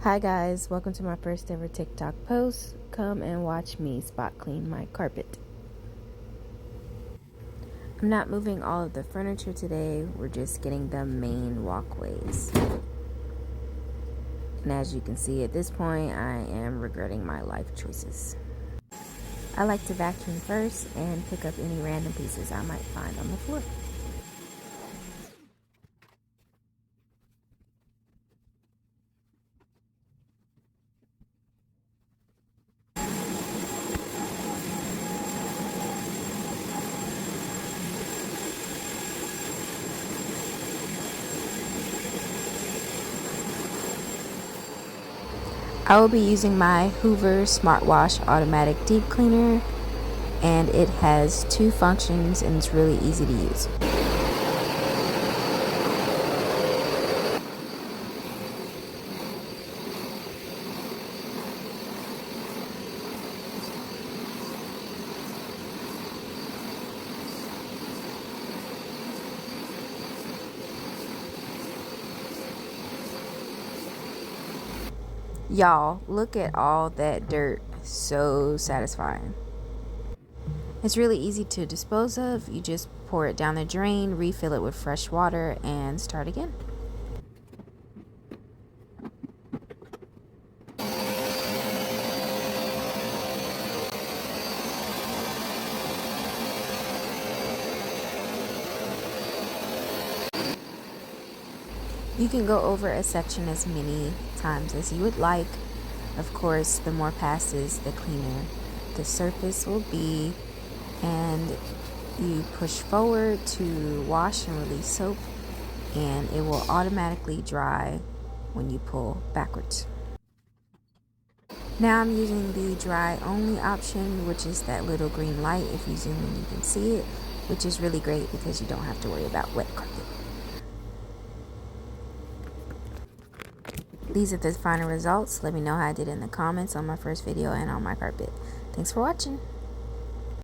Hi guys, welcome to my first ever TikTok post. Come and watch me spot clean my carpet. I'm not moving all of the furniture today, we're just getting the main walkways. And as you can see at this point, I am regretting my life choices. I like to vacuum first and pick up any random pieces I might find on the floor. I will be using my Hoover Smartwash Automatic Deep Cleaner, and it has two functions and it's really easy to use. Y'all, look at all that dirt. So satisfying. It's really easy to dispose of. You just pour it down the drain, refill it with fresh water, and start again. You can go over a section as many times as you would like. Of course, the more passes, the cleaner the surface will be, and you push forward to wash and release soap, and it will automatically dry when you pull backwards. Now I'm using the dry only option, which is that little green light. If you zoom in, you can see it, which is really great because you don't have to worry about wet carpet. These are the final results. Let me know how I did in the comments on my first video and on my carpet. Thanks for watching.